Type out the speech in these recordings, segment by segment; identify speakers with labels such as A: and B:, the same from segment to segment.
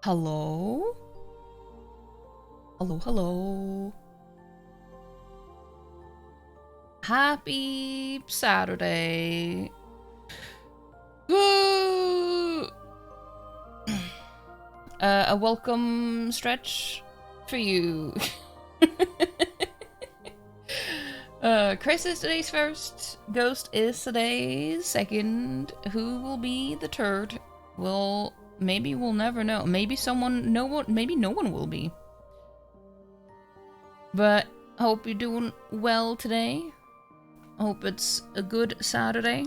A: Hello? Hello, hello. Happy Saturday. Woo! A welcome stretch for you. Chris is today's first. Ghost is today's second. Who will be the third? Maybe we'll never know. Maybe maybe no one will be. But I hope you're doing well today. I hope it's a good Saturday.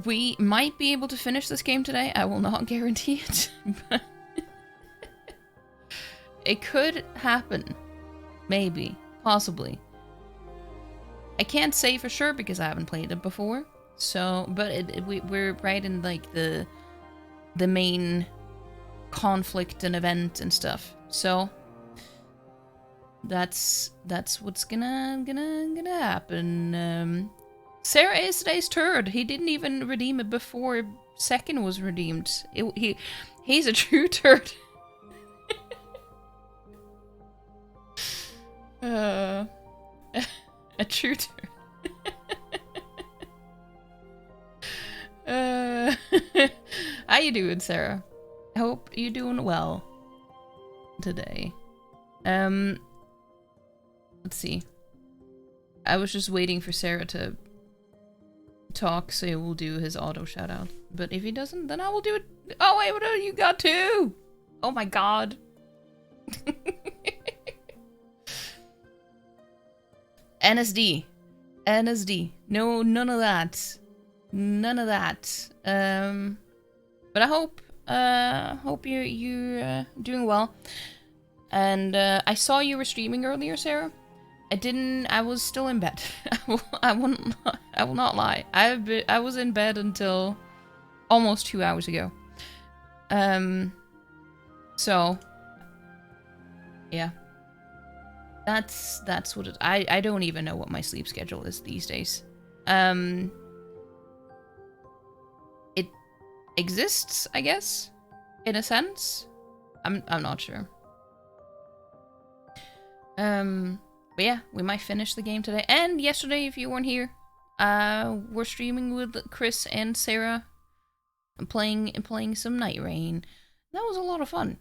A: We might be able to finish this game today. I will not guarantee it. But it could happen. Maybe. Possibly. I can't say for sure because I haven't played it before. So, but we're right in like the main conflict and event and stuff. So that's what's gonna happen. Sarah is today's third. He didn't even redeem it before second was redeemed. He's a true turd. A true turd. How you doing, Sarah? I hope you're doing well today. Let's see. I was just waiting for Sarah to talk, so he will do his auto shout out. But if he doesn't, then I will do it. Oh wait, what do you got too? Oh my god. NSD. No, none of that. None of that. But I hope you're doing well. And I saw you were streaming earlier, Sarah. I was still in bed. I will not lie. I was in bed until almost 2 hours ago. So yeah. That's what it, I don't even know what my sleep schedule is these days. It exists, I guess, in a sense. I'm not sure. But yeah, we might finish the game today. And yesterday, if you weren't here, we're streaming with Chris and Sarah, playing some Night Rain. That was a lot of fun.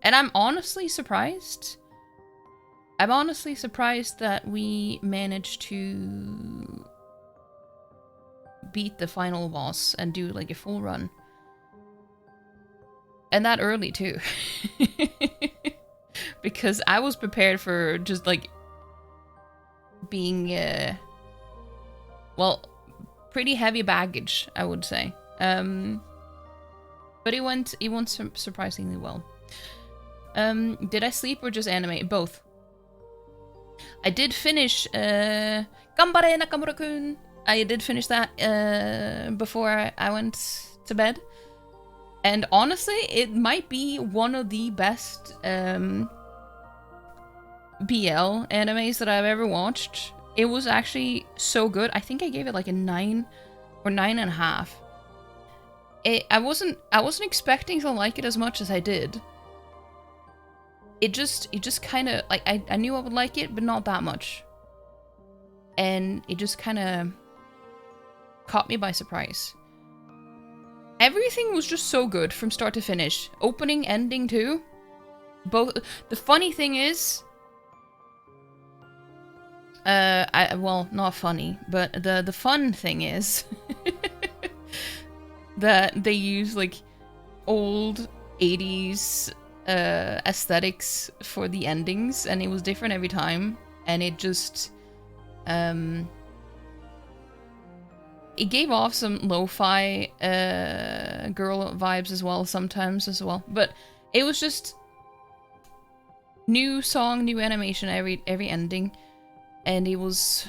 A: And I'm honestly surprised. That we managed to beat the final boss and do like a full run. And that early too. Because I was prepared for just like being well, pretty heavy baggage, I would say. But it went surprisingly well. Did I sleep or just animate? Both. I did finish Gambare Nakamura-kun. I did finish that before I went to bed. And honestly, it might be one of the best BL animes that I've ever watched. It was actually so good. I think I gave it like a 9 or 9.5. I wasn't expecting to like it as much as I did. It just kind of like I knew I would like it, but not that much. And it just kind of caught me by surprise. Everything was just so good from start to finish. Opening, ending too. Both. The funny thing is, well, not funny, but the fun thing is that they use like old 80s aesthetics for the endings, and it was different every time, and it just it gave off some lo-fi girl vibes as well sometimes as well. But it was just new song, new animation every ending, and it was,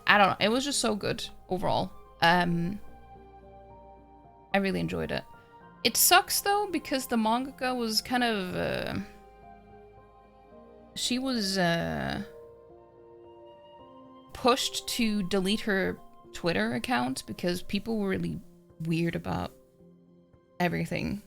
A: I don't know, it was just so good overall. I really enjoyed it. It sucks though because the mangaka was kind of she was pushed to delete her Twitter account because people were really weird about everything.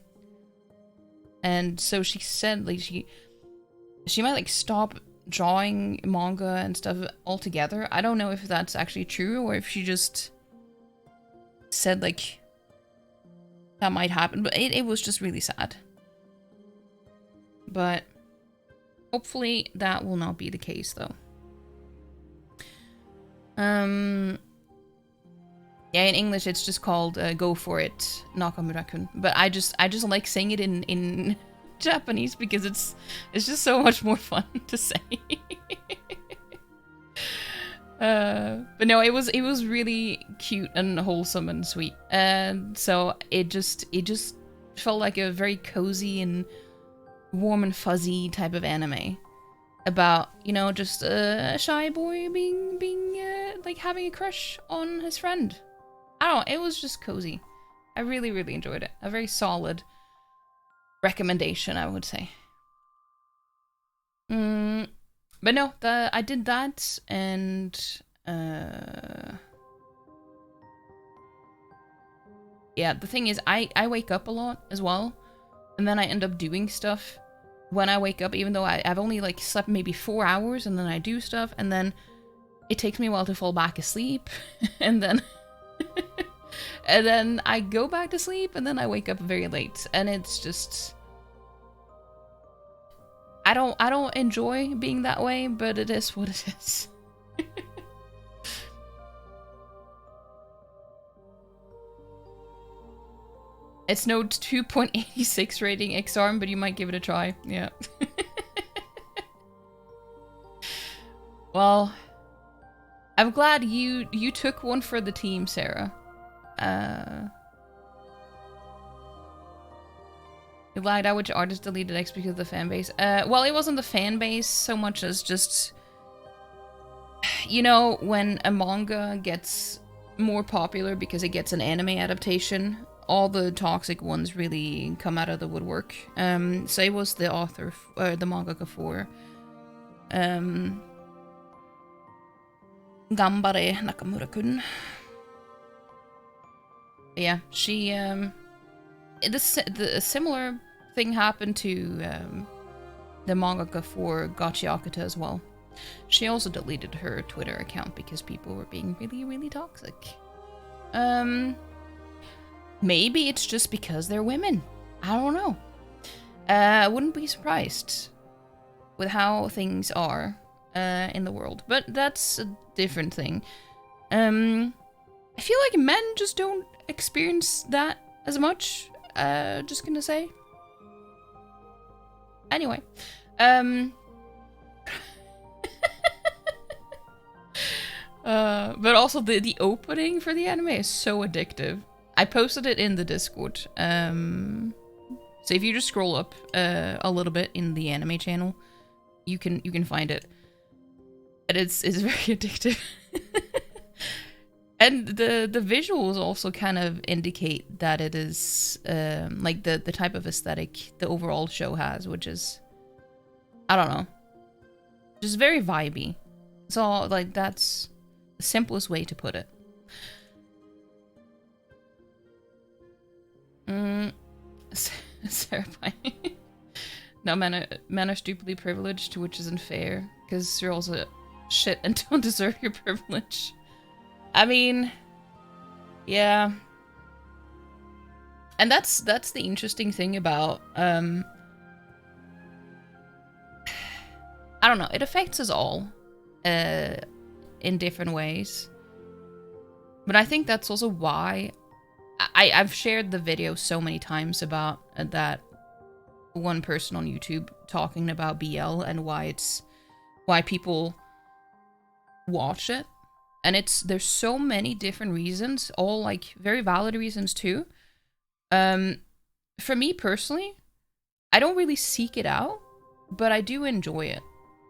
A: And so she said like she might like stop drawing manga and stuff altogether. I don't know if that's actually true or if she just said like that might happen, but it was just really sad. But hopefully that will not be the case though. Yeah, in English it's just called Go For It, Nakamura-kun. But I just like saying it in Japanese because it's just so much more fun to say. But no, it was really cute and wholesome and sweet. And so it just felt like a very cozy and warm and fuzzy type of anime about, you know, just a shy boy being like having a crush on his friend. I don't know, it was just cozy. I really enjoyed it. A very solid recommendation, I would say. But no, I did that, and yeah, the thing is, I wake up a lot as well, and then I end up doing stuff when I wake up, even though I've only like slept maybe 4 hours, and then I do stuff, and then it takes me a while to fall back asleep, and then and then I go back to sleep, and then I wake up very late, and it's just I don't enjoy being that way, but it is what it is. It's no 2.86 rating X-Arm, but you might give it a try. Yeah. Well, I'm glad you took one for the team, Sarah. You lied out which artist deleted X because of the fan base. Well, it wasn't the fan base so much as just, you know, when a manga gets more popular because it gets an anime adaptation, all the toxic ones really come out of the woodwork. So it was the author, the mangaka for Gambare Nakamura-kun. Yeah, she the similar thing happened to the mangaka for Gachi Akata as well. She also deleted her Twitter account because people were being really toxic. Maybe it's just because they're women. I don't know. I wouldn't be surprised with how things are in the world, but that's a different thing. I feel like men just don't experience that as much. Just gonna say. Anyway, but also the opening for the anime is so addictive. I posted it in the Discord. So if you just scroll up a little bit in the anime channel, you can find it. And it's very addictive. And the visuals also kind of indicate that it is like the type of aesthetic the overall show has, which is, I don't know, just very vibey. So like that's the simplest way to put it. Sarah Pine. No, men are stupidly privileged, which isn't fair, because you're also shit and don't deserve your privilege. I mean, yeah. And that's the interesting thing about, I don't know, it affects us all in different ways. But I think that's also why I've shared the video so many times about that one person on YouTube talking about BL and why people watch it. And there's so many different reasons, all like very valid reasons too. For me personally, I don't really seek it out, but I do enjoy it.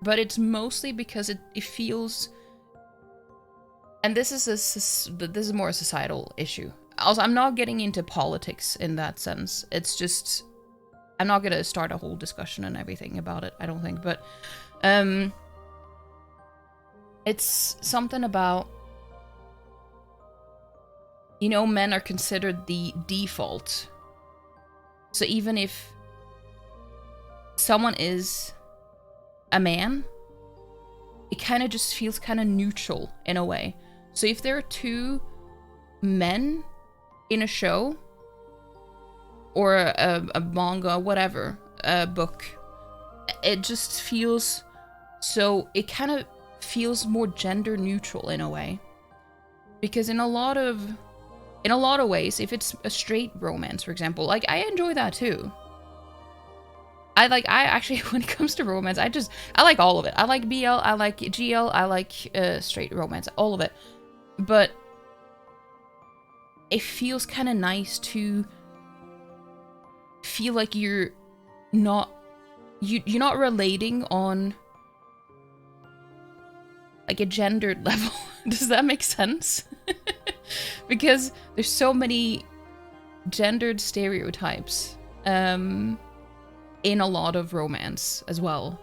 A: But it's mostly because it feels, and this is more a societal issue. Also, I'm not getting into politics in that sense. It's just, I'm not gonna start a whole discussion and everything about it, I don't think, but it's something about you know, men are considered the default. So even if someone is a man, it kind of just feels kind of neutral in a way. So if there are two men in a show, or a manga, whatever, a book, it just feels so, it kind of feels more gender neutral in a way. Because in a lot of ways, if it's a straight romance, for example, like, I enjoy that too. I actually, when it comes to romance, I like all of it. I like BL, I like GL, I like straight romance, all of it. But it feels kind of nice to feel like you're not relating on like a gendered level. Does that make sense? Because there's so many gendered stereotypes in a lot of romance as well.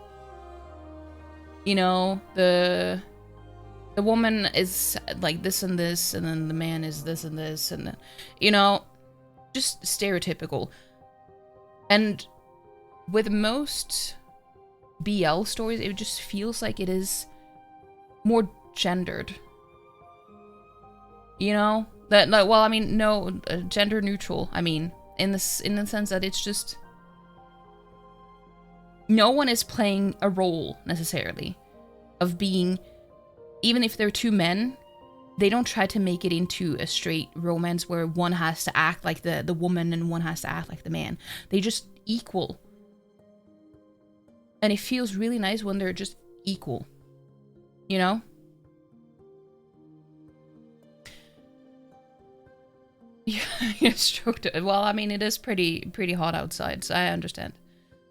A: You know, the woman is like this and this, and then the man is this and this, and then, you know, just stereotypical. And with most BL stories, it just feels like it is more gendered. You know? That, well, I mean, no, gender neutral. I mean, in the sense that it's just, no one is playing a role necessarily of being, even if they're two men, they don't try to make it into a straight romance where one has to act like the woman and one has to act like the man. They just equal. And it feels really nice when they're just equal. You know? Yeah, stroked it. Well, I mean, it is pretty hot outside, so I understand.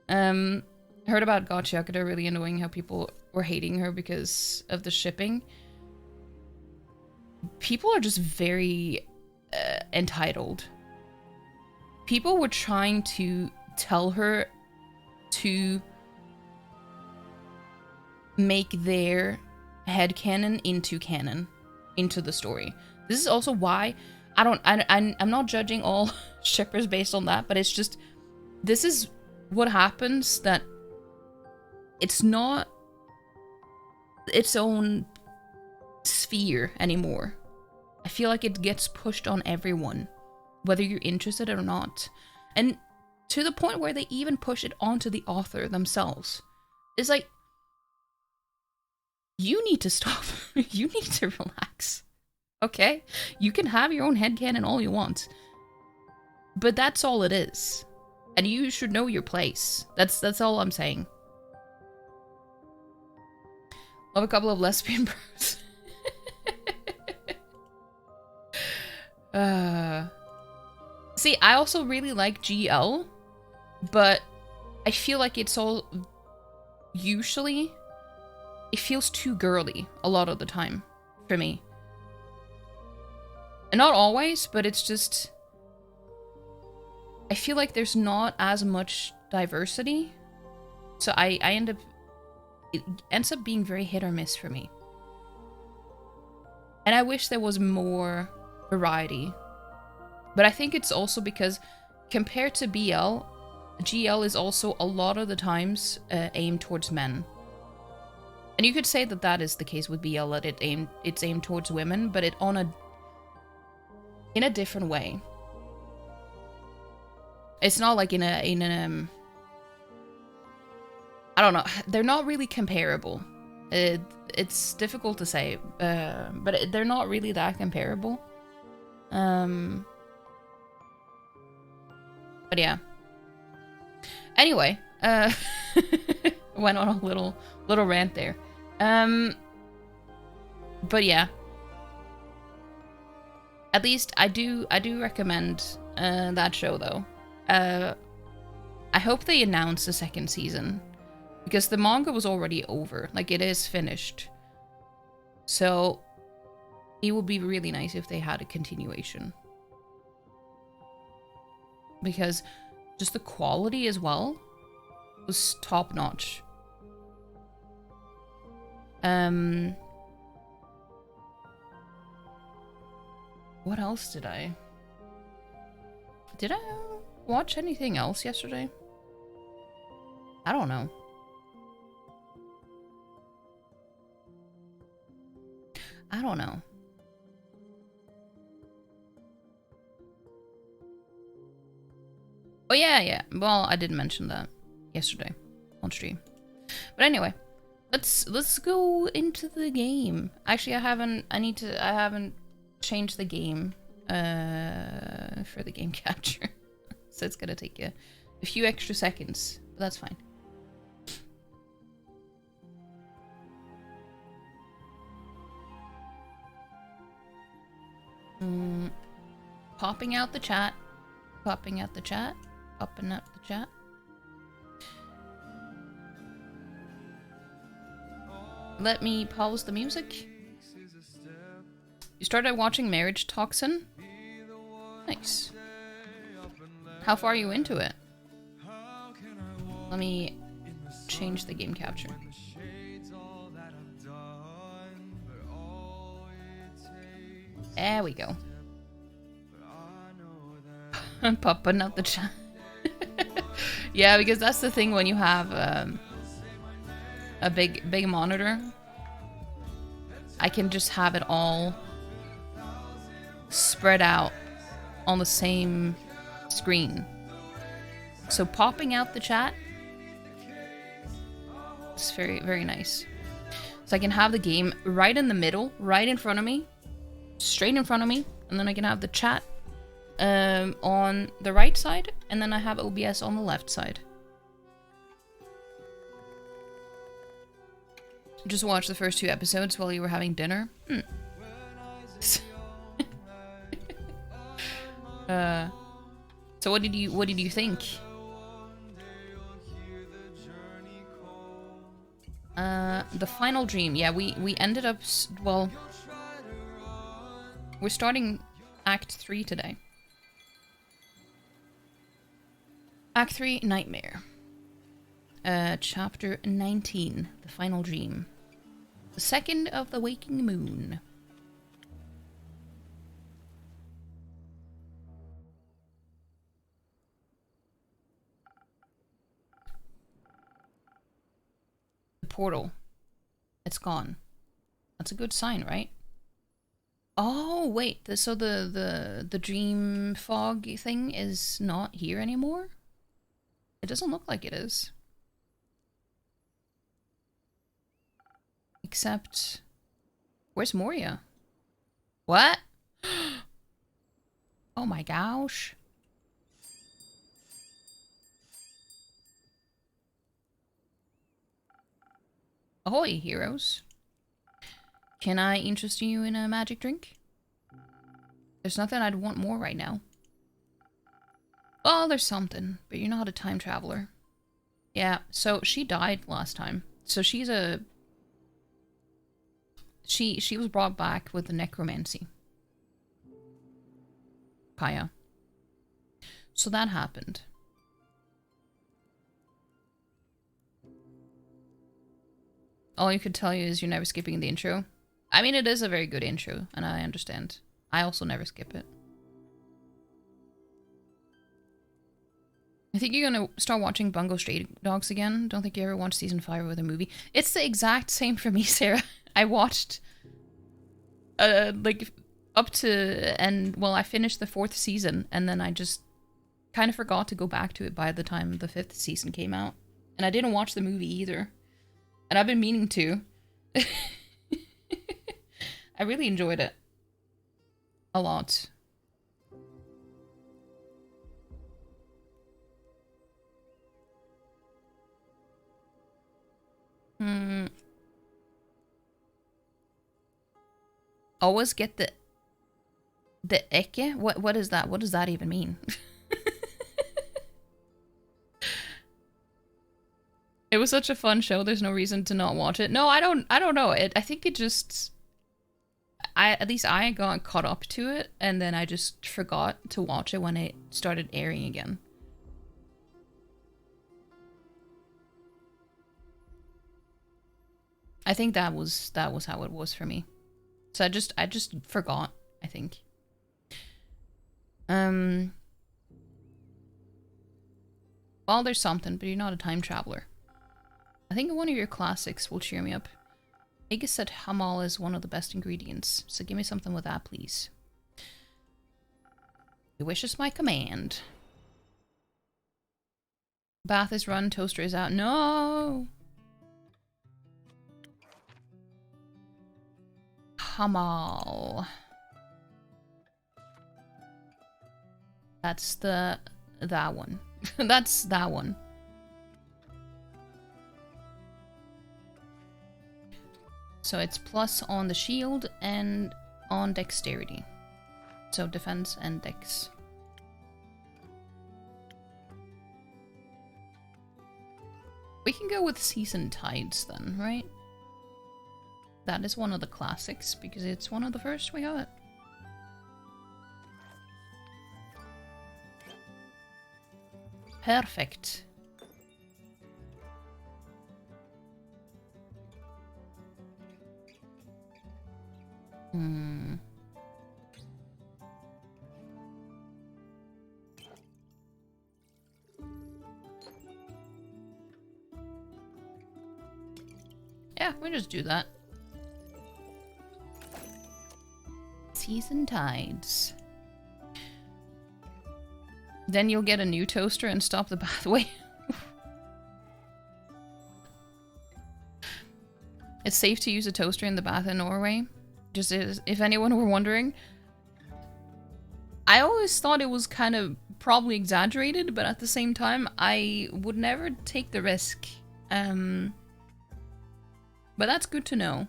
A: Heard about Gotcha. They're really annoying how people were hating her because of the shipping. People are just very entitled. People were trying to tell her to make their headcanon into canon, into the story. This is also why I'm not judging all shippers based on that, but it's just, this is what happens, that it's not its own sphere anymore. I feel like it gets pushed on everyone, whether you're interested or not. And to the point where they even push it onto the author themselves. It's like, you need to stop. You need to relax. Okay? You can have your own headcanon all you want. But that's all it is. And you should know your place. That's all I'm saying. Love a couple of lesbian bros. See, I also really like GL, but I feel like it's all, usually, it feels too girly a lot of the time for me. And not always, but it's just, I feel like there's not as much diversity. So I end up, it ends up being very hit or miss for me. And I wish there was more variety. But I think it's also because compared to BL, GL is also a lot of the times aimed towards men. And you could say that that is the case with BL, that it's aimed towards women, but in a different way. It's not like in an I don't know, they're not really comparable. It's difficult to say, but they're not really that comparable. But yeah. Anyway, went on a little rant there. But yeah. At least I do recommend that show though. I hope they announce a second season, because the manga was already over. Like, it is finished. So it would be really nice if they had a continuation. Because just the quality as well was top notch. What else did I... Did I watch anything else yesterday? I don't know. I don't know. Oh yeah. Well, I didn't mention that yesterday on stream. But anyway, let's go into the game. Actually, I haven't changed the game for the game capture. So it's gonna take a few extra seconds, but that's fine. Popping out the chat. Popping out the chat. Popping up the chat. Let me pause the music. You started watching Marriage Toxin? Nice. How far are you into it? Let me change the game capture. There we go. I'm popping up the chat. Yeah, because that's the thing when you have a big monitor. I can just have it all spread out on the same screen. So popping out the chat is very, very nice. So I can have the game right in the middle, right in front of me, straight in front of me, and then I can have the chat on the right side, and then I have OBS on the left side. Just watch the first 2 episodes while you were having dinner. So what did you think? The final dream. Yeah, we ended up, well, we're starting Act 3 today. Act 3, Nightmare. Chapter 19, The Final Dream. The second of the waking moon. The portal. It's gone. That's a good sign, right? Oh, wait. So the dream fog thing is not here anymore? It doesn't look like it is. Except... Where's Moria? What? Oh my gosh. Ahoy, heroes. Can I interest you in a magic drink? There's nothing I'd want more right now. Oh, there's something, but you're not a time traveler. Yeah, so she died last time. So she's a... She was brought back with the necromancy. Kaya. So that happened. All you could tell you is you're never skipping the intro. I mean, it is a very good intro, and I understand. I also never skip it. I think you're gonna start watching Bungo Stray Dogs again. Don't think you ever watched season 5 of the movie. It's the exact same for me, Sarah. I watched, like, up to, and, well, I finished the 4th season, and then I just kind of forgot to go back to it by the time the 5th season came out. And I didn't watch the movie either. And I've been meaning to. I really enjoyed it. A lot. Always get the ikke? What is that? What does that even mean? It was such a fun show. There's no reason to not watch it. No, I don't know. I think it just, at least I got caught up to it, and then I just forgot to watch it when it started airing again. I think that was how it was for me. So I just forgot, I think. Well, there's something, but you're not a time traveler. I think one of your classics will cheer me up. Vegas said hamal is one of the best ingredients, so give me something with that, please. Your wish is my command. Bath is run, toaster is out. No! Hamal. That's that one. That's that one. So it's plus on the shield and on dexterity. So defense and dex. We can go with Seasoned Tides then, right? That is one of the classics because it's one of the first we got. Perfect. Yeah, we just do that. Seasoned Tides. Then you'll get a new toaster and stop the pathway. It's safe to use a toaster in the bath in Norway. Just if anyone were wondering. I always thought it was kind of probably exaggerated, but at the same time, I would never take the risk. But that's good to know.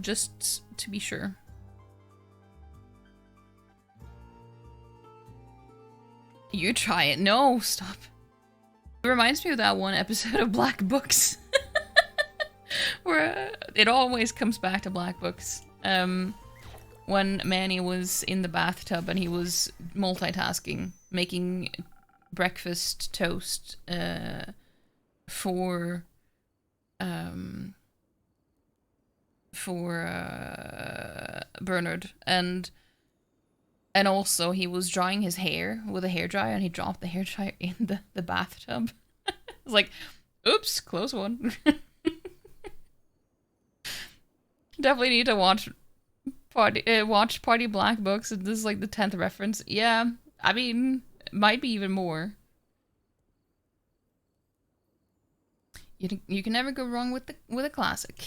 A: Just to be sure. You try it. No, stop. It reminds me of that one episode of Black Books. Where it always comes back to Black Books. When Manny was in the bathtub and he was multitasking, making breakfast toast for Bernard, and also he was drying his hair with a hairdryer and he dropped the hairdryer in the bathtub. It's like, oops, close one. Definitely need to watch Party Black Books. This is like the 10th reference. Yeah, I mean, might be even more. You can never go wrong with a classic.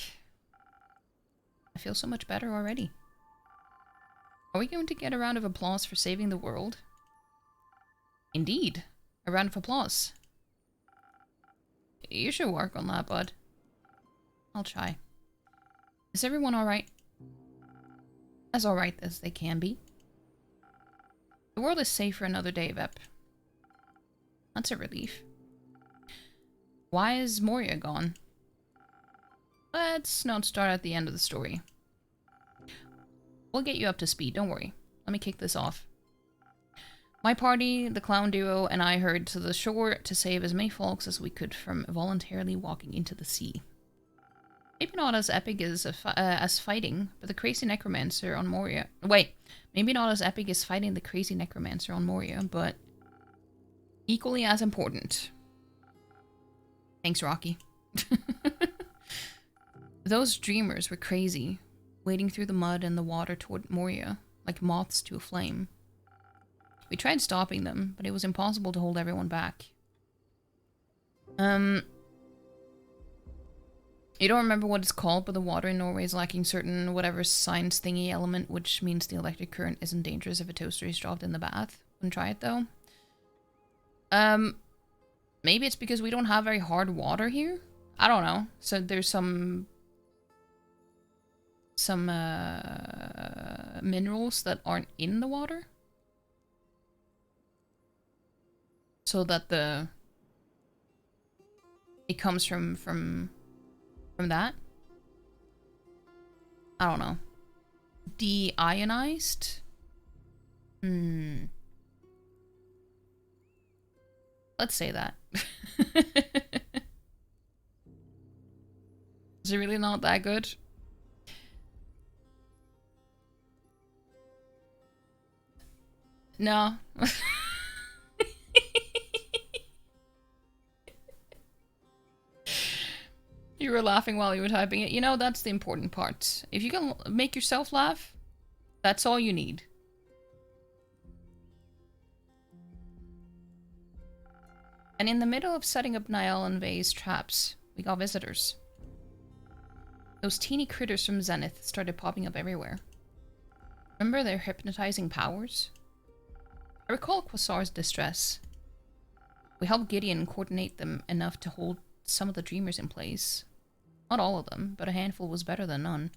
A: I feel so much better already. Are we going to get a round of applause for saving the world? Indeed, a round of applause. You should work on that, bud. I'll try. Is everyone alright? As alright as they can be. The world is safe for another day, Vep. That's a relief. Why is Moria gone? Let's not start at the end of the story. We'll get you up to speed, don't worry. Let me kick this off. My party, the clown duo, and I hurried to the shore to save as many folks as we could from voluntarily walking into the sea. Maybe not as epic as fighting, but the crazy necromancer on Moria. Wait, maybe not as epic as fighting the crazy necromancer on Moria, but equally as important. Thanks, Rocky. Those dreamers were crazy, wading through the mud and the water toward Moria, like moths to a flame. We tried stopping them, but it was impossible to hold everyone back. You don't remember what it's called, but the water in Norway is lacking certain whatever science thingy element, which means the electric current isn't dangerous if a toaster is dropped in the bath. Wouldn't try it though. Maybe it's because we don't have very hard water here? I don't know. So there's some minerals that aren't in the water? So that it comes from that? I don't know. De-ionized? Let's say that. Is it really not that good? No. You were laughing while you were typing it. You know, that's the important part. If you can make yourself laugh, that's all you need. And in the middle of setting up Niall and Vay's traps, we got visitors. Those teeny critters from Zenith started popping up everywhere. Remember their hypnotizing powers? I recall Quasar's distress. We helped Gideon coordinate them enough to hold some of the dreamers in place. Not all of them, but a handful was better than none.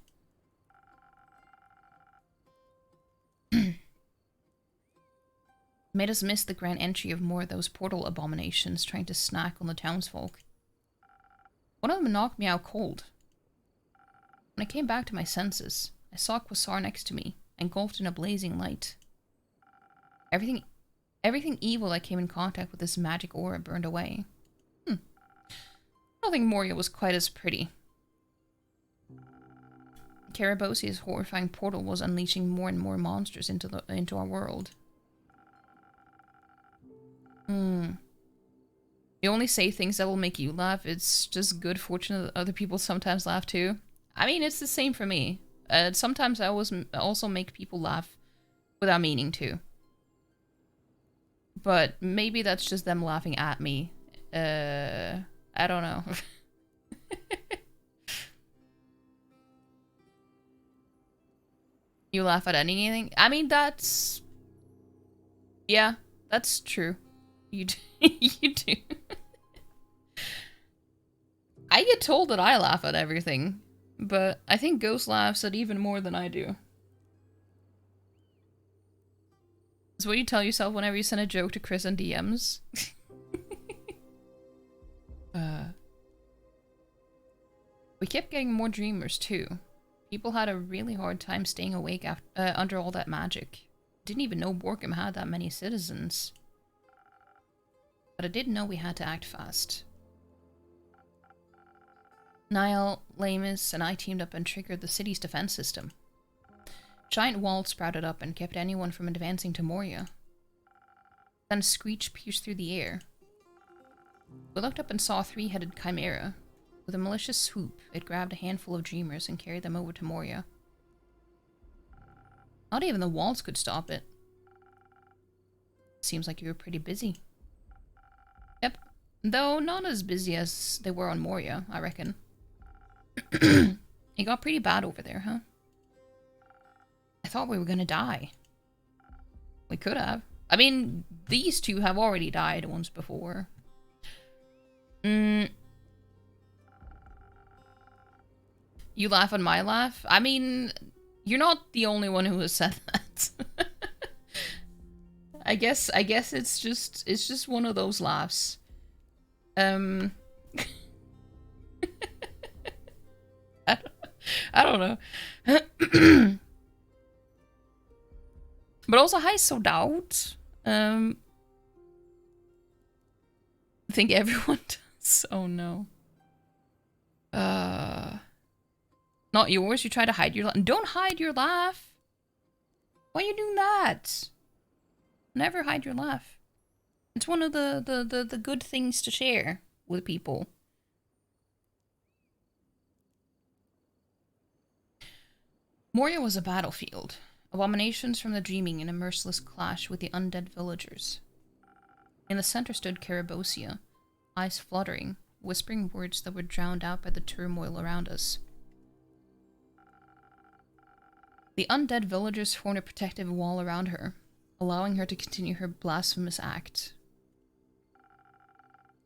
A: Made us miss the grand entry of more of those portal abominations trying to snack on the townsfolk. One of them knocked me out cold. When I came back to my senses, I saw Quasar next to me, engulfed in a blazing light. Everything evil that came in contact with this magic aura burned away. I don't think Moria was quite as pretty. Karabosia's horrifying portal was unleashing more and more monsters into our world. You only say things that will make you laugh. It's just good fortune that other people sometimes laugh too. I mean, it's the same for me. Sometimes I also make people laugh without meaning to. But maybe that's just them laughing at me. I don't know. You laugh at anything? I mean, that's... Yeah, that's true. You do. You do. I get told that I laugh at everything, but I think Ghost laughs at even more than I do. Is what you tell yourself whenever you send a joke to Chris in DMs. We kept getting more dreamers too. People had a really hard time staying awake under all that magic. Didn't even know Borkham had that many citizens. But I did know we had to act fast. Niall, Lamus, and I teamed up and triggered the city's defense system. Giant walls sprouted up and kept anyone from advancing to Moria. Then a screech pierced through the air. We looked up and saw a three-headed chimera. With a malicious swoop, it grabbed a handful of dreamers and carried them over to Moria. Not even the walls could stop it. Seems like you were pretty busy. Yep. Though not as busy as they were on Moria, I reckon. It got pretty bad over there, huh? I thought we were gonna die. We could have. I mean, these two have already died once before. You laugh at my laugh? I mean, you're not the only one who has said that. I guess it's just one of those laughs. I don't know. But also, hi, so doubt. I think everyone does. Oh no. Not yours. You try to hide your laugh. Don't hide your laugh. Why are you doing that? Never hide your laugh. It's one of the good things to share with people. Moria was a battlefield. Abominations from the dreaming in a merciless clash with the undead villagers. In the center stood Karabosia, eyes fluttering, whispering words that were drowned out by the turmoil around us. The undead villagers formed a protective wall around her, allowing her to continue her blasphemous act.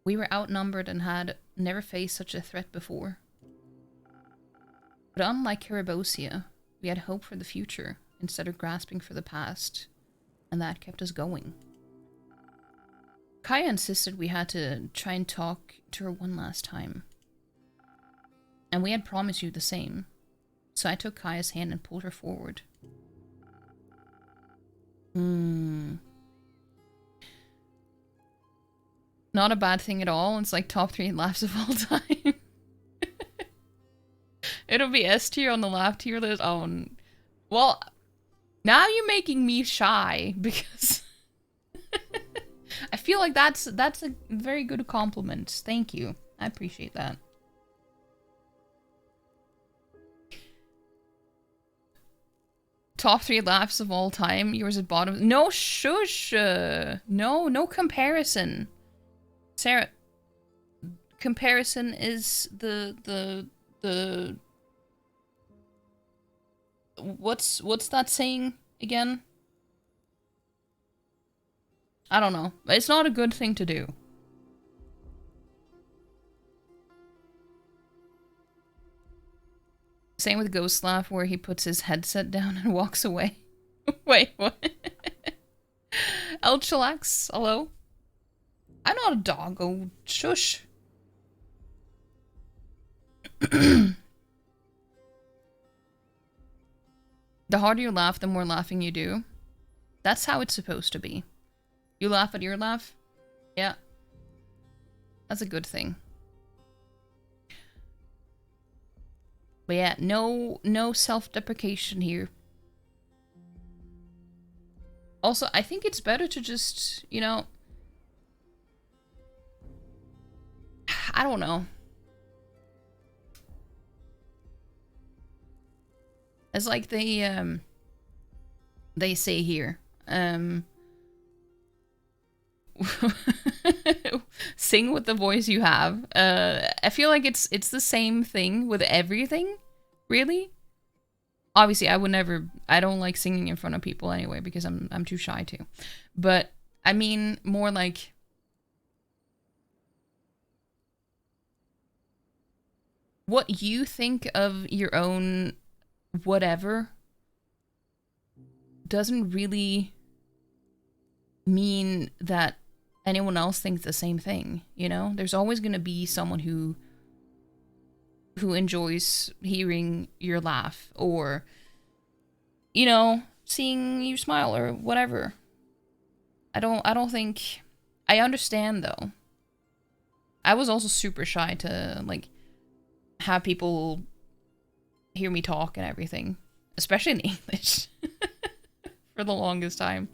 A: We were outnumbered and had never faced such a threat before. But unlike Karabosia, we had hope for the future instead of grasping for the past, and that kept us going. Kaya insisted we had to try and talk to her one last time. And we had promised you the same, so I took Kaya's hand and pulled her forward. Not a bad thing at all. It's like top 3 laughs of all time. It'll be S tier on the laugh tier list. Oh, well, now you're making me shy because I feel like that's a very good compliment. Thank you. I appreciate that. Top 3 laughs of all time. Yours at bottom. No shush. No comparison. Sarah, comparison is the what's that saying again? I don't know. It's not a good thing to do. Same with Ghost Laugh, where he puts his headset down and walks away. Wait, what? El Chillax, hello? I'm not a doggo. Shush. The harder you laugh, the more laughing you do. That's how it's supposed to be. You laugh at your laugh? Yeah. That's a good thing. But yeah, no self-deprecation here. Also, I think it's better to just, you know... I don't know. It's like they say here, sing with the voice you have. I feel like it's the same thing with everything, really. Obviously, I don't like singing in front of people anyway because I'm too shy to. But I mean more like what you think of your own whatever doesn't really mean that anyone else thinks the same thing, you know? There's always going to be someone who enjoys hearing your laugh or, you know, seeing you smile or whatever. I don't think... I understand, though. I was also super shy to, like, have people hear me talk and everything, especially in English, for the longest time.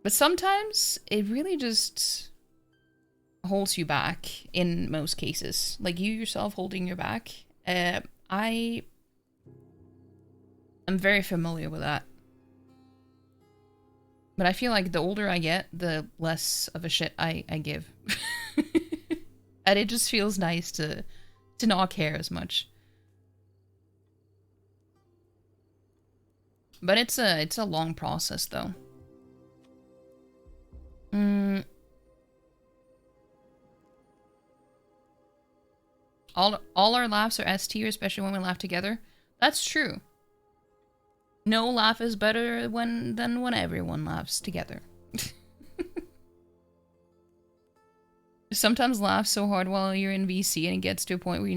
A: But sometimes it really just holds you back in most cases. Like you yourself holding your back. I am very familiar with that. But I feel like the older I get, the less of a shit I give. And it just feels nice to not care as much. But it's a long process, though. All our laughs are S tier, especially when we laugh together. That's true. No laugh is better than when everyone laughs together. Sometimes laugh so hard while you're in VC and it gets to a point where you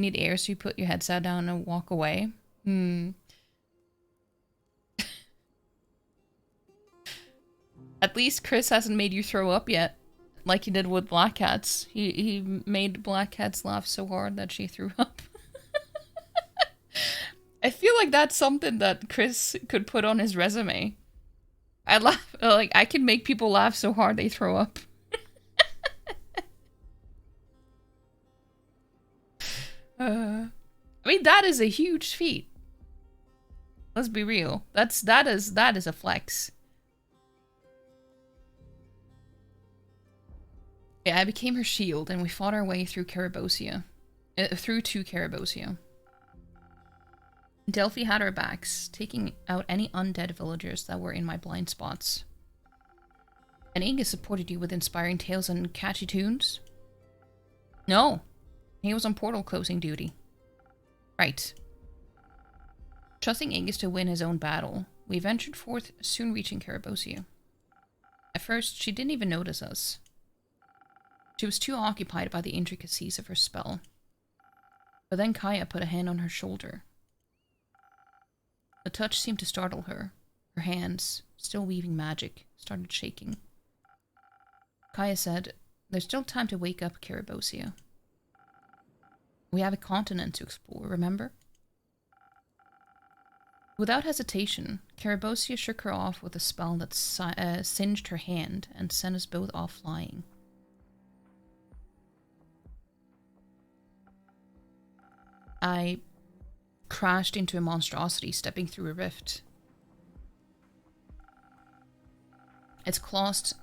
A: need air, so you put your headset down and walk away. At least Chris hasn't made you throw up yet, like he did with Black Cats. He made Black Cats laugh so hard that she threw up. I feel like that's something that Chris could put on his resume. I laugh, like, I can make people laugh so hard they throw up. I mean, that is a huge feat. Let's be real. That is a flex. Yeah, I became her shield, and we fought our way through Carabosia. Through to Carabosia. Delphi had our backs, taking out any undead villagers that were in my blind spots. And Aegis supported you with inspiring tales and catchy tunes? No. He was on portal closing duty. Right. Trusting Aegis to win his own battle, we ventured forth, soon reaching Carabosia. At first, she didn't even notice us. She was too occupied by the intricacies of her spell. But then Kaya put a hand on her shoulder. The touch seemed to startle her. Her hands, still weaving magic, started shaking. Kaya said, "There's still time to wake up, Carabosia. We have a continent to explore, remember?" Without hesitation, Carabosia shook her off with a spell that singed her hand and sent us both off flying. I crashed into a monstrosity stepping through a rift. Its claws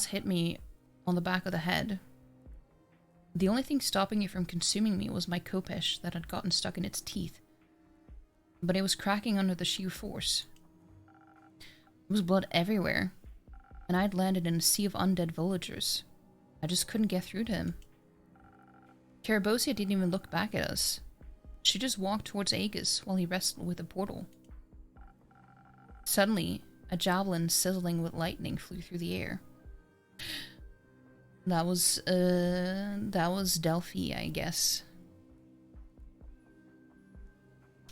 A: hit me on the back of the head. The only thing stopping it from consuming me was my khopesh that had gotten stuck in its teeth. But it was cracking under the sheer force. There was blood everywhere, and I'd landed in a sea of undead villagers. I just couldn't get through to him. Carabosia didn't even look back at us. She just walked towards Aegis while he wrestled with the portal. Suddenly, a javelin sizzling with lightning flew through the air. That was Delphi, I guess.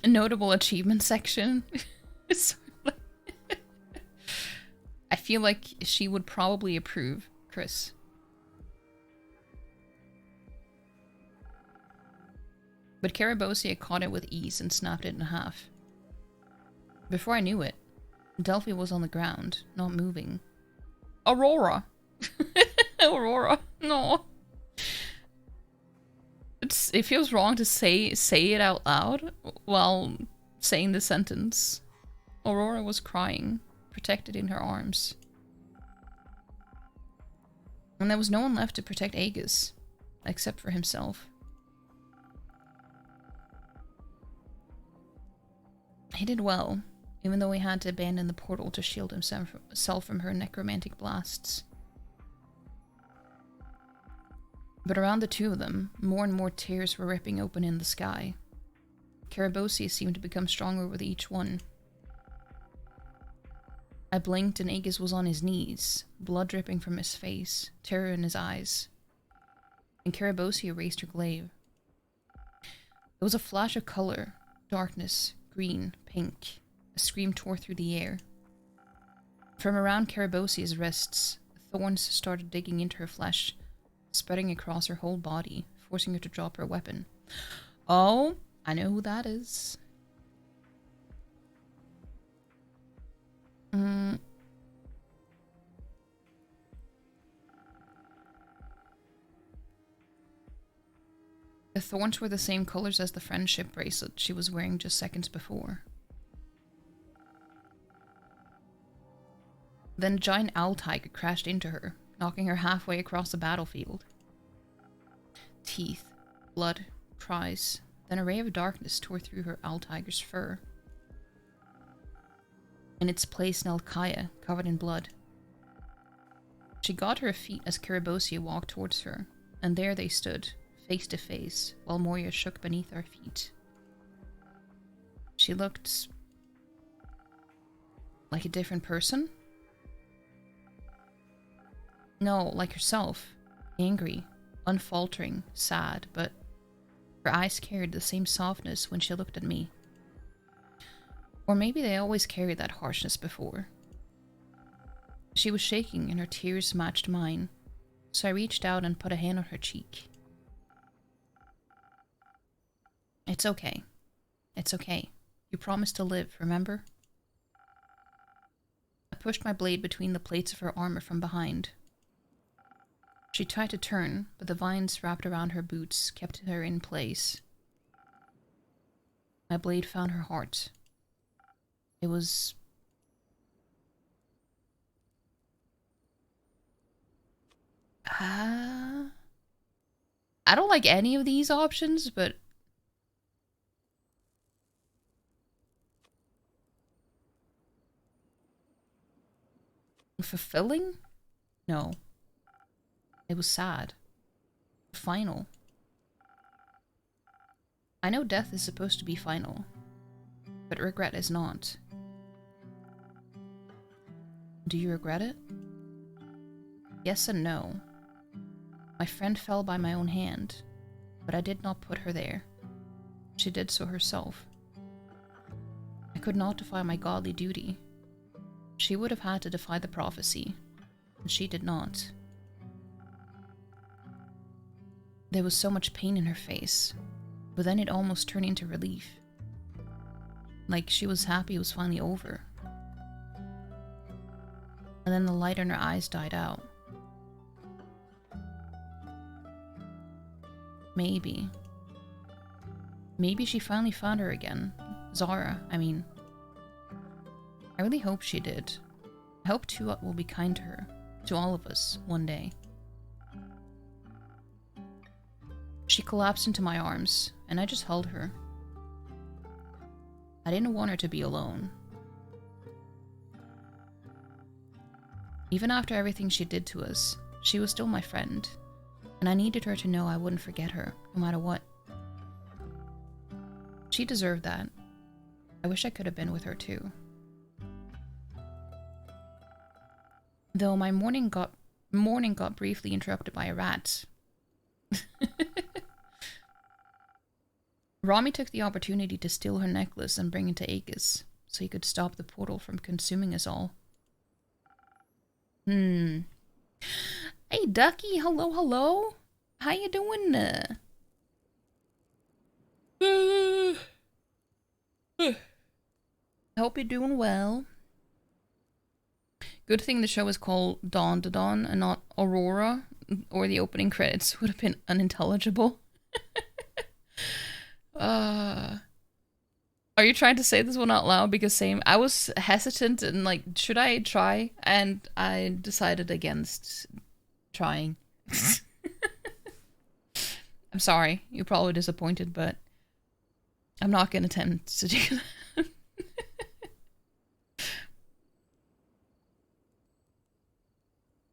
A: A notable achievement section. I feel like she would probably approve, Chris. But Carabosia caught it with ease and snapped it in half. Before I knew it, Delphi was on the ground, not moving. Aurora! Aurora, no. It feels wrong to say it out loud while saying the sentence. Aurora was crying, protected in her arms. And there was no one left to protect Aegis, except for himself. He did well, even though he had to abandon the portal to shield himself from her necromantic blasts. But around the two of them, more and more tears were ripping open in the sky. Carabosia seemed to become stronger with each one. I blinked and Aegis was on his knees, blood dripping from his face, terror in his eyes. And Carabosia raised her glaive. There was a flash of color, darkness, green, pink. A scream tore through the air. From around Carabosia's wrists, thorns started digging into her flesh, spreading across her whole body, forcing her to drop her weapon. Oh, I know who that is. The thorns were the same colors as the friendship bracelet she was wearing just seconds before. Then a giant owl tiger crashed into her, knocking her halfway across the battlefield. Teeth, blood, cries, then a ray of darkness tore through her owl tiger's fur. In its place knelt Kaya, covered in blood. She got to her feet as Carabosia walked towards her, and there they stood, face to face, while Moria shook beneath our feet. She looked like a different person? No, like herself. Angry, unfaltering, sad, but her eyes carried the same softness when she looked at me. Or maybe they always carried that harshness before. She was shaking and her tears matched mine, so I reached out and put a hand on her cheek. It's okay. It's okay. You promised to live, remember? I pushed my blade between the plates of her armor from behind. She tried to turn, but the vines wrapped around her boots kept her in place. My blade found her heart. It was... I don't like any of these options, but... fulfilling? No. It was sad. Final. I know death is supposed to be final, but regret is not. Do you regret it? Yes and no. My friend fell by my own hand, but I did not put her there. She did so herself. I could not defy my godly duty. She would have had to defy the prophecy, and she did not. There was so much pain in her face, but then it almost turned into relief. Like, she was happy it was finally over. And then the light in her eyes died out. Maybe. Maybe she finally found her again. Zara, I mean. I really hope she did. I hope Tuat will be kind to her. To all of us, one day. She collapsed into my arms, and I just held her. I didn't want her to be alone. Even after everything she did to us, she was still my friend, and I needed her to know I wouldn't forget her, no matter what. She deserved that. I wish I could have been with her too. Though my morning got briefly interrupted by a rat. Rami took the opportunity to steal her necklace and bring it to Aegis, so he could stop the portal from consuming us all. Hey, Ducky, hello, hello. How you doing? I hope you're doing well. Good thing the show is called Dawn to Dawn and not Aurora, or the opening credits would have been unintelligible. Are you trying to say this one out loud? Because same, I was hesitant and like, should I try? And I decided against trying. I'm sorry, you're probably disappointed, but I'm not gonna attempt to do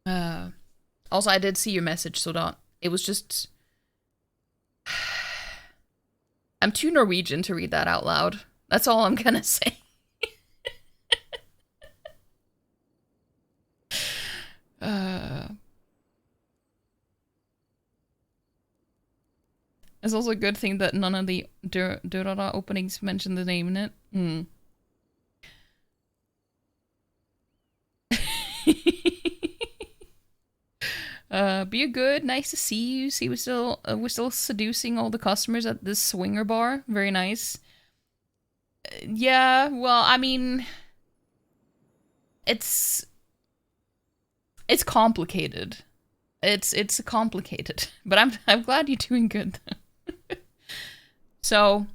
A: that. Also, I did see your message, so don't. It was just... I'm too Norwegian to read that out loud. That's all I'm gonna say. It's also a good thing that none of the Durara openings mention the name in it. Be good. Nice to see you. See, we're still seducing all the customers at this swinger bar. Very nice. Yeah. Well, I mean, it's complicated. It's complicated. But I'm glad you're doing good. So,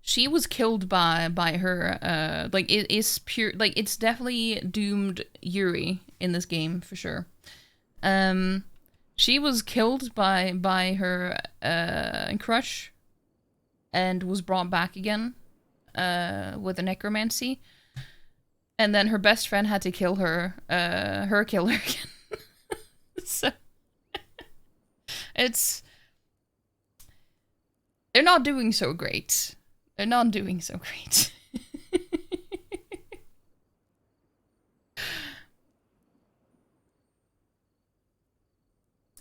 A: she was killed by her. Like it is pure. Like it's definitely doomed Yuri in this game for sure. She was killed by her crush and was brought back again with a necromancy. And then her best friend had to kill her again. So they're not doing so great. They're not doing so great.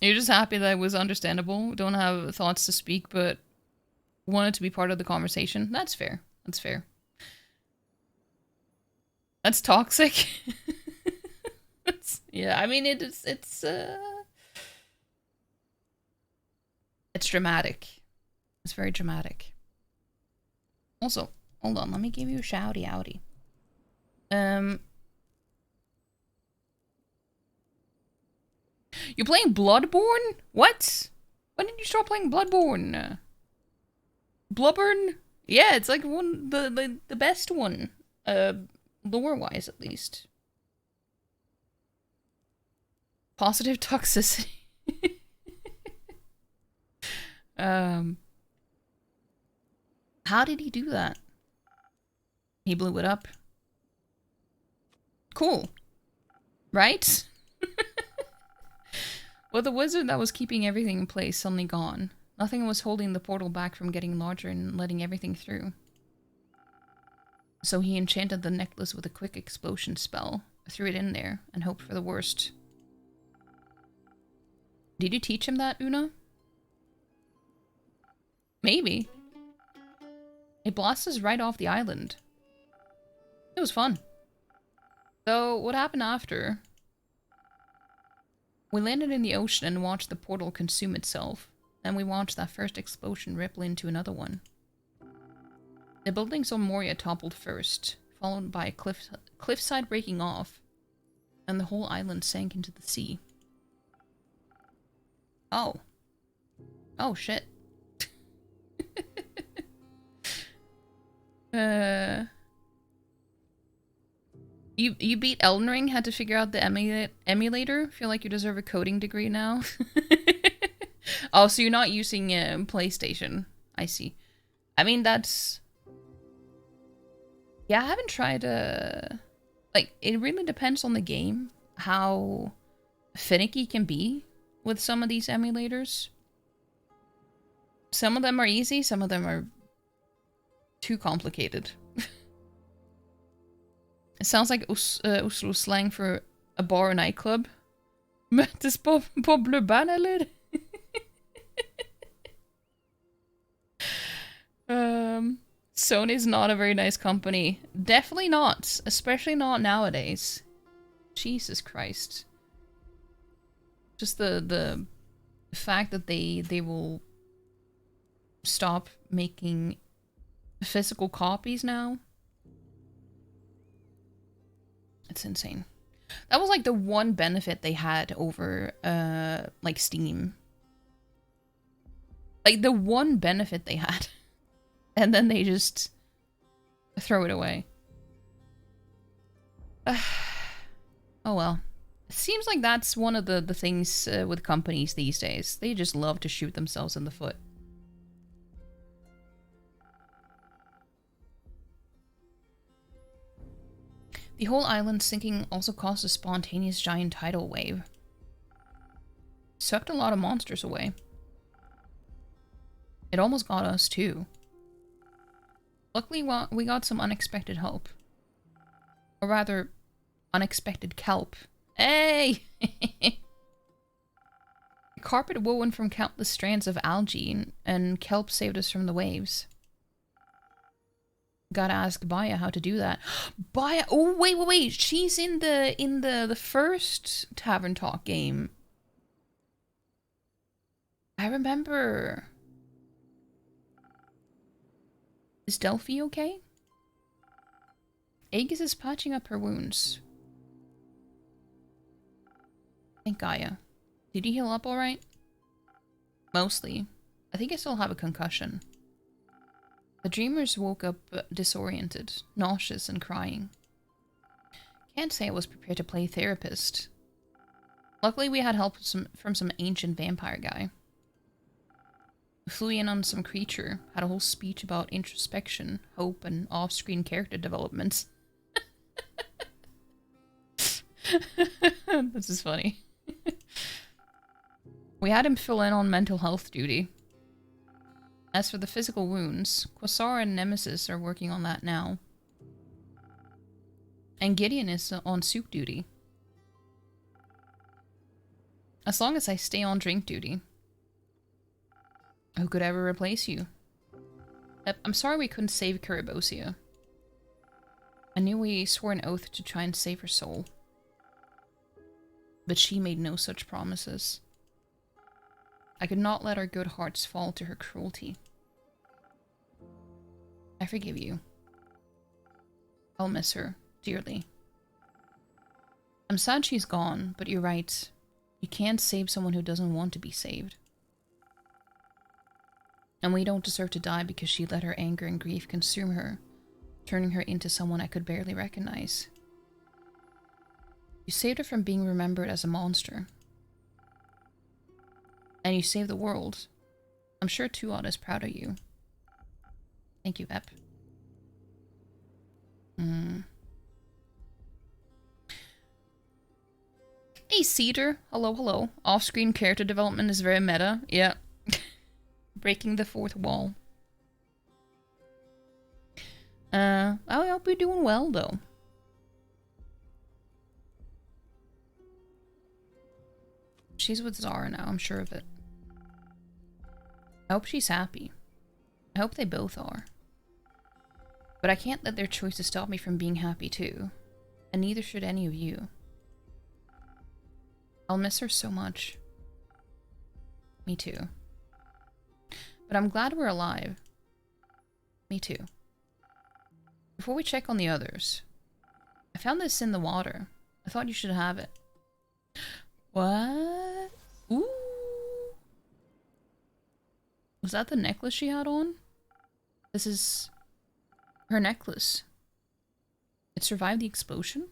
A: You're just happy that it was understandable. Don't have thoughts to speak, but wanted to be part of the conversation. That's fair. That's fair. That's toxic. Yeah, I mean it's dramatic. It's very dramatic. Also, hold on, let me give you a shouty outy. You're playing Bloodborne? What? When did you start playing Bloodborne? Blubburn? Yeah, it's like the best one. Lore-wise, at least. Positive toxicity. How did he do that? He blew it up. Cool. Right? Well, the wizard that was keeping everything in place suddenly gone. Nothing was holding the portal back from getting larger and letting everything through. So he enchanted the necklace with a quick explosion spell, threw it in there, and hoped for the worst. Did you teach him that, Una? Maybe. It blasts us right off the island. It was fun. So, what happened after? We landed in the ocean and watched the portal consume itself. Then we watched that first explosion ripple into another one. The buildings on Moria toppled first, followed by a cliffside breaking off, and the whole island sank into the sea. Oh. Oh, shit. You beat Elden Ring, had to figure out the emulator? Feel like you deserve a coding degree now? Oh, so you're not using PlayStation. I see. I mean, that's... Yeah, I haven't tried... Like, it really depends on the game, how finicky it can be with some of these emulators. Some of them are easy, some of them are too complicated. It sounds like Oslo slang for a bar or nightclub. Möttes på Blubban, eller? Sony's not a very nice company. Definitely not. Especially not nowadays. Jesus Christ. Just the fact that they will stop making physical copies now. It's insane. That was like the one benefit they had over like Steam. Like the one benefit they had. And then they just throw it away. Oh well. It seems like that's one of the things with companies these days. They just love to shoot themselves in the foot. The whole island sinking also caused a spontaneous giant tidal wave. Sucked a lot of monsters away. It almost got us too. Luckily, we got some unexpected help. Or rather, unexpected kelp. Hey! A carpet woven from countless strands of algae, and kelp saved us from the waves. Gotta ask Baya how to do that. Baya! Oh, wait! She's in the first Tavern Talk game. I remember. Is Delphi okay? Aegis is patching up her wounds. Thank Gaia. Did you heal up alright? Mostly. I think I still have a concussion. The dreamers woke up disoriented, nauseous and crying. Can't say I was prepared to play therapist. Luckily we had help from some ancient vampire guy. Flew in on some creature, had a whole speech about introspection, hope, and off-screen character development. This is funny. We had him fill in on mental health duty. As for the physical wounds, Quasar and Nemesis are working on that now. And Gideon is on soup duty. As long as I stay on drink duty. Who could ever replace you? I'm sorry we couldn't save Carabosia. I knew we swore an oath to try and save her soul. But she made no such promises. I could not let our good hearts fall to her cruelty. I forgive you. I'll miss her, dearly. I'm sad she's gone, but you're right. You can't save someone who doesn't want to be saved. And we don't deserve to die because she let her anger and grief consume her, turning her into someone I could barely recognize. You saved her from being remembered as a monster. And you saved the world. I'm sure Tuat is proud of you. Thank you, Ep. Hey, Cedar. Hello, hello. Off-screen character development is very meta. Yeah. Breaking the fourth wall. I'll be doing well, though. She's with Zara now, I'm sure of it. I hope she's happy. I hope they both are. But I can't let their choices stop me from being happy too. And neither should any of you. I'll miss her so much. Me too. But I'm glad we're alive. Me too. before we check on the others, I found this in the water. I thought you should have it. What? Ooh. Was that the necklace she had on? This is her necklace. It survived the explosion?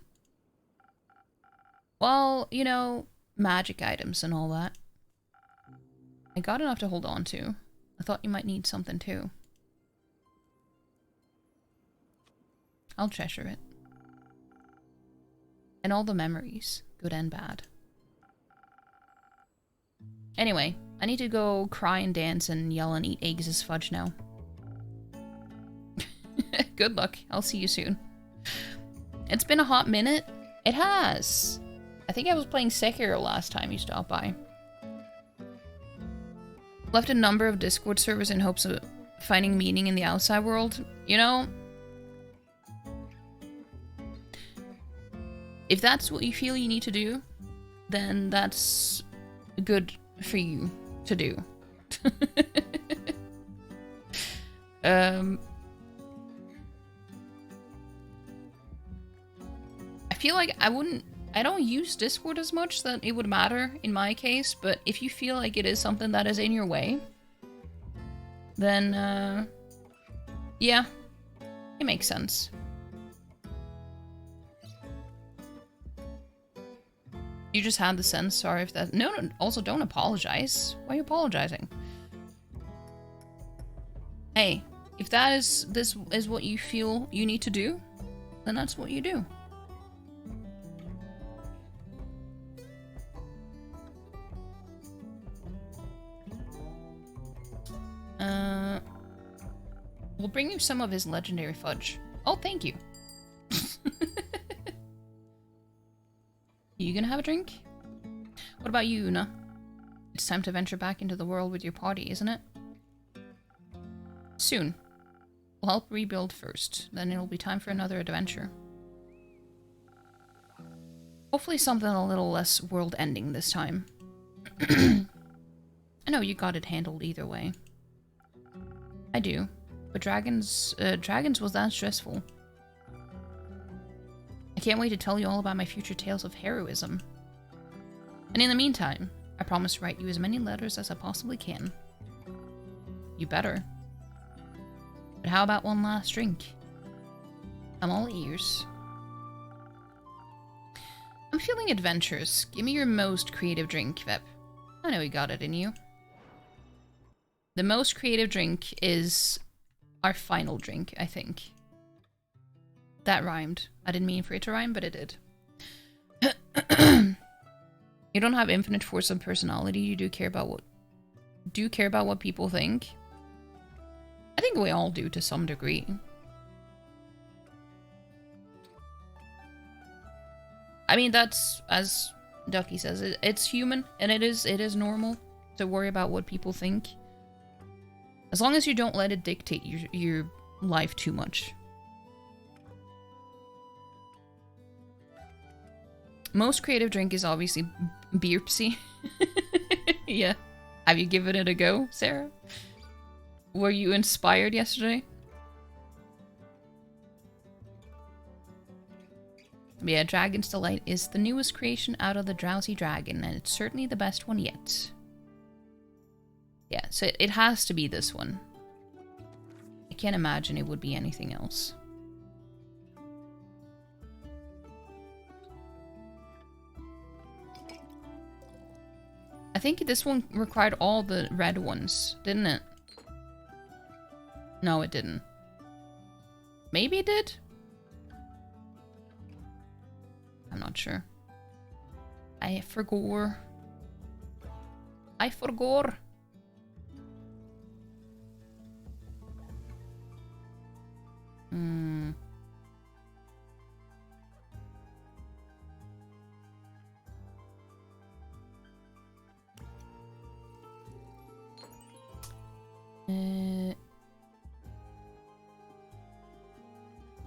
A: Well, you know, magic items and all that. I got enough to hold on to. I thought you might need something too. I'll treasure it. And all the memories, good and bad. Anyway, I need to go cry and dance and yell and eat eggs as fudge now. Good luck. I'll see you soon. It's been a hot minute. It has. I think I was playing Sekiro last time you stopped by. Left a number of Discord servers in hopes of finding meaning in the outside world. You know, if that's what you feel you need to do, then that's good for you to do. I feel like I don't use Discord as much that it would matter in my case, but if you feel like it is something that is in your way, then, yeah, it makes sense. You just had the sense, sorry if that... No, also don't apologize. Why are you apologizing? Hey, if this is what you feel you need to do, then that's what you do. We'll bring you some of his legendary fudge. Oh, thank you. You gonna have a drink? What about you, Una? It's time to venture back into the world with your party, isn't it? Soon. We'll help rebuild first, then it'll be time for another adventure. Hopefully something a little less world-ending this time. I know you got it handled either way. I do, but dragons was that stressful. I can't wait to tell you all about my future tales of heroism. And in the meantime, I promise to write you as many letters as I possibly can. You better. But how about one last drink? I'm all ears. I'm feeling adventurous. Give me your most creative drink, Vep. I know you got it in you. The most creative drink is our final drink, I think. That rhymed. I didn't mean for it to rhyme, but it did. You don't have infinite force of personality. You do care about what people think. I think we all do to some degree. I mean, that's, as Ducky says, it's human, and it is normal to worry about what people think. As long as you don't let it dictate your life too much. Most creative drink is obviously beerpsy. Yeah. Have you given it a go, Sarah? Were you inspired yesterday? Yeah, Dragon's Delight is the newest creation out of the Drowsy Dragon, and it's certainly the best one yet. Yeah, so it has to be this one. I can't imagine it would be anything else. I think this one required all the red ones, didn't it? No, it didn't. Maybe it did? I'm not sure. I forgot.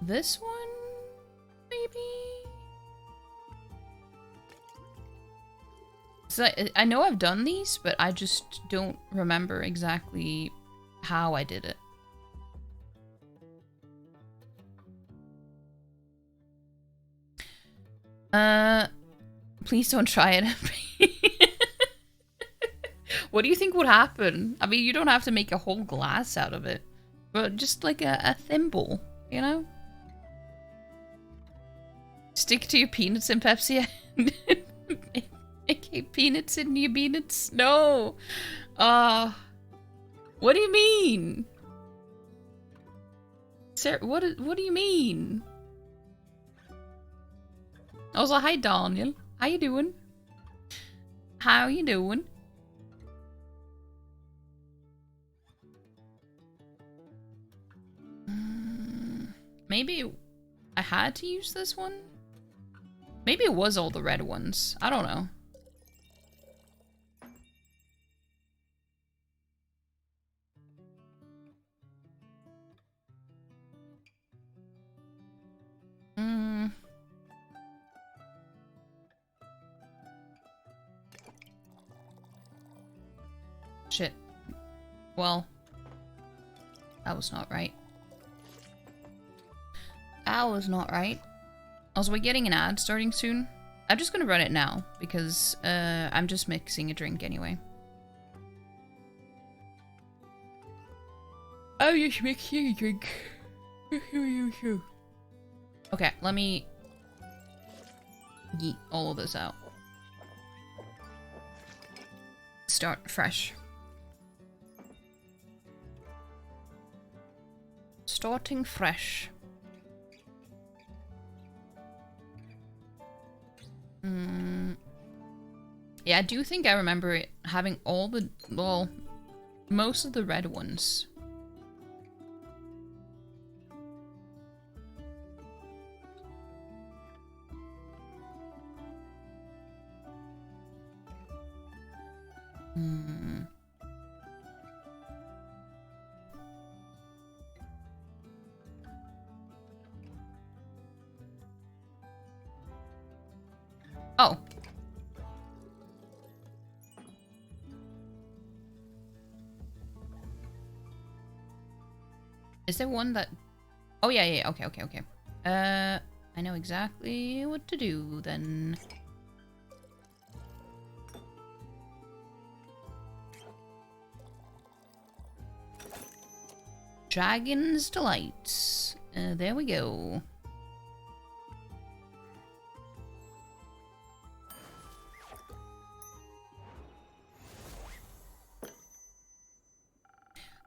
A: This one, maybe? So I know I've done these, but I just don't remember exactly how I did it. Please don't try it. What do you think would happen? I mean, you don't have to make a whole glass out of it. But just like a thimble, you know? Stick to your peanuts and Pepsi. Okay, peanuts in your peanuts? No! What do you mean? Sarah, what do you mean? Also, hi Daniel. How you doing? How you doing? Maybe I had to use this one? Maybe it was all the red ones. I don't know. Shit. Well, that was not right. That was not right. Also, we're getting an ad starting soon. I'm just gonna run it now, because I'm just mixing a drink anyway. Oh, you're mixing a drink. Okay, let me yeet all of this out. Start fresh. Starting fresh. Yeah, I do think I remember it having all the, well, most of the red ones. Oh. Is there one that... Oh, yeah, okay. I know exactly what to do, then. Dragon's Delights. There we go.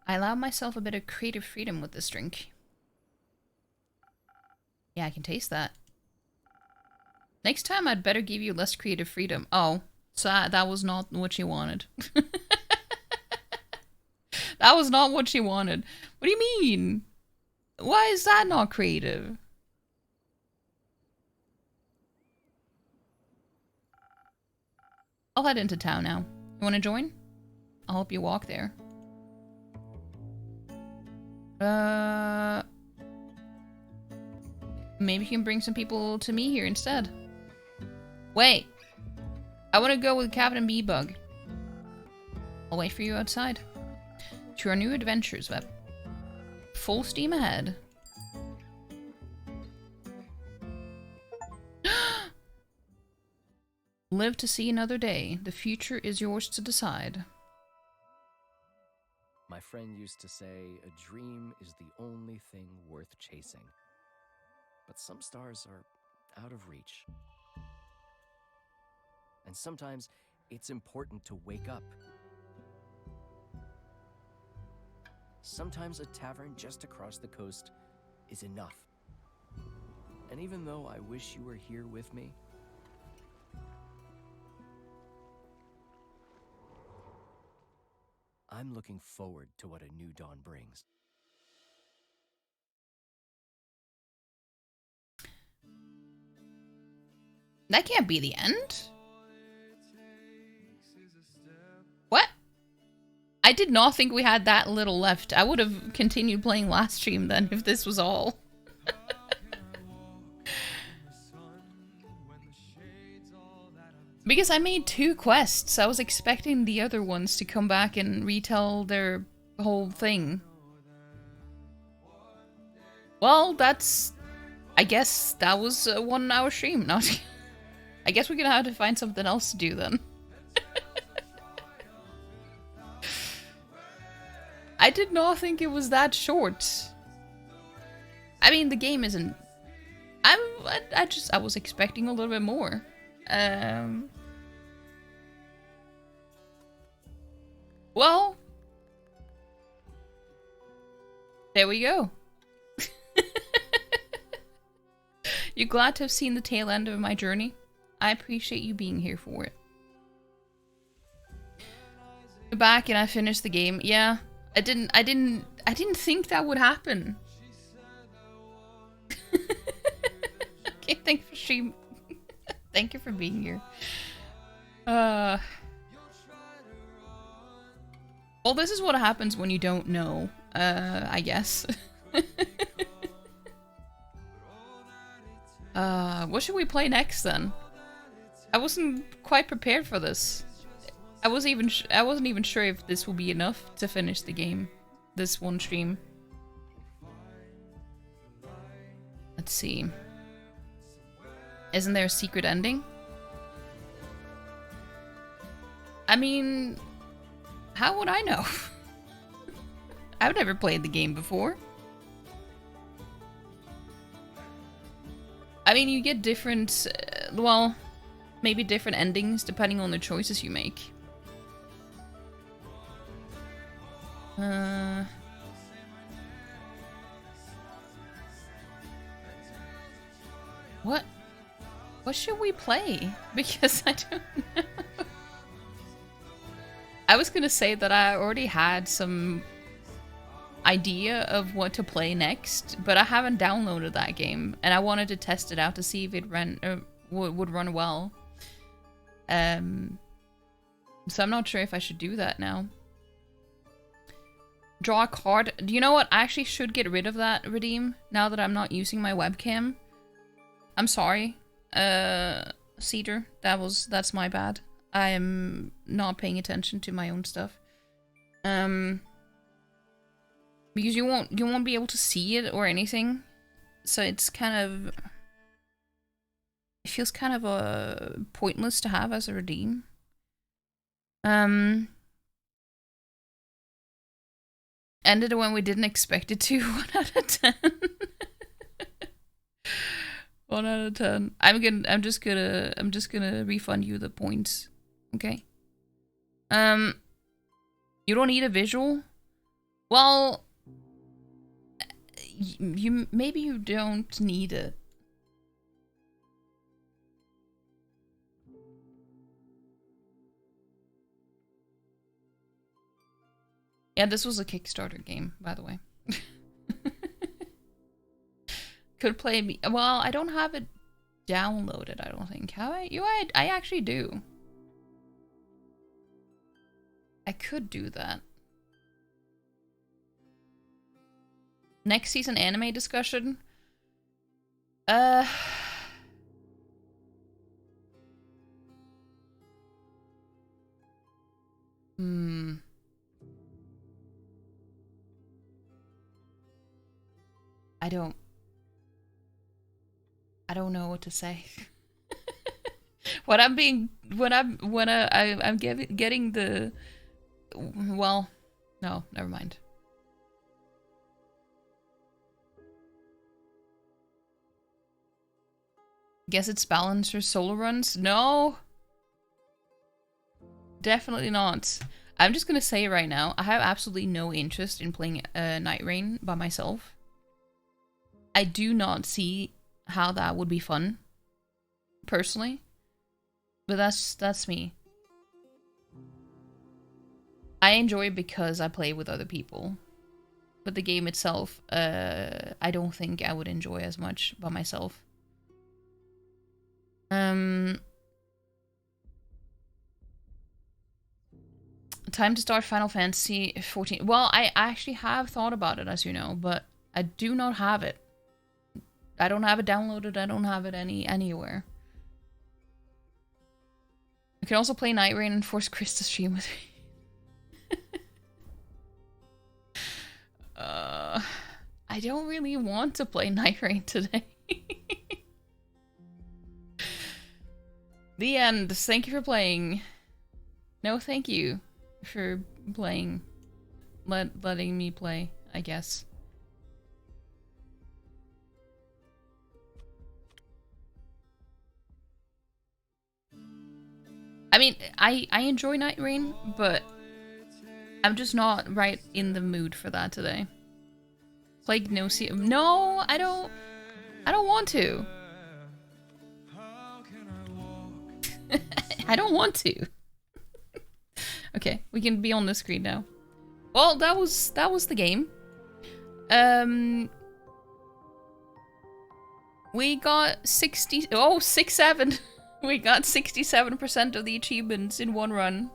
A: I allowed myself a bit of creative freedom with this drink. Yeah, I can taste that. Next time I'd better give you less creative freedom. Oh, so that was not what you wanted. That was not what you wanted. What do you mean? Why is that not creative? I'll head into town now. You want to join? I'll help you walk there. Maybe you can bring some people to me here instead. Wait. I want to go with Captain B-Bug. I'll wait for you outside. To our new adventures, Web. Full steam ahead. Live to see another day. The future is yours to decide.
B: My friend used to say, a dream is the only thing worth chasing. But some stars are out of reach. And sometimes it's important to wake up. Sometimes a tavern just across the coast is enough. And even though I wish you were here with me, I'm looking forward to what a new dawn brings.
A: That can't be the end. What? I did not think we had that little left. I would have continued playing last stream then if this was all. Because I made 2 quests. I was expecting the other ones to come back and retell their whole thing. Well, that's... I guess that was a 1 hour stream. Not. I guess we're gonna have to find something else to do then. I did not think it was that short. I mean, the game isn't... I was expecting a little bit more. Well... There we go. You're glad to have seen the tail end of my journey? I appreciate you being here for it. You're back and I finished the game. Yeah, I didn't think that would happen. Okay, thank you for stream. Thank you for being here. Well, this is what happens when you don't know, I guess. What should we play next then? I wasn't quite prepared for this. I wasn't even sure if this will be enough to finish the game. This one stream. Let's see. Isn't there a secret ending? I mean, how would I know? I've never played the game before. I mean, you get different, well, maybe different endings depending on the choices you make. What should we play? Because I don't know. I was gonna say that I already had some idea of what to play next, but I haven't downloaded that game, and I wanted to test it out to see if it would run well. So I'm not sure if I should do that now. Draw a card. Do you know what? I actually should get rid of that redeem now that I'm not using my webcam. I'm sorry, Cedar. That's my bad. I am not paying attention to my own stuff. Because you won't be able to see it or anything, so it's kind of, it feels kind of pointless to have as a redeem. Ended when we didn't expect it to. 1 out of 10. 1 out of 10. I'm just gonna refund you the points. Okay. You don't need a visual? Well, maybe you don't need it. Yeah, this was a Kickstarter game, by the way. Could play me. Well, I don't have it downloaded, I don't think. Have I? I actually do. I could do that. Next season anime discussion? I don't know what to say. I'm getting the, well, no, never mind. Guess it's Balancer solo runs? No. Definitely not. I'm just gonna say right now, I have absolutely no interest in playing Night Rain by myself. I do not see how that would be fun, personally. But that's me. I enjoy it because I play with other people. But the game itself, I don't think I would enjoy as much by myself. Time to start Final Fantasy 14. Well, I actually have thought about it, as you know, but I do not have it. I don't have it downloaded. I don't have it anywhere. I can also play Night Rain and force Chris to stream with me. I don't really want to play Night Rain today. The end. Thank you for playing. No, thank you for playing. Letting me play, I guess. I mean, I enjoy Night Rain, but I'm just not right in the mood for that today. Plague No, I don't want to. I don't want to. Okay, we can be on the screen now. Well, that was the game. We got 67. We got 67% of the achievements in one run.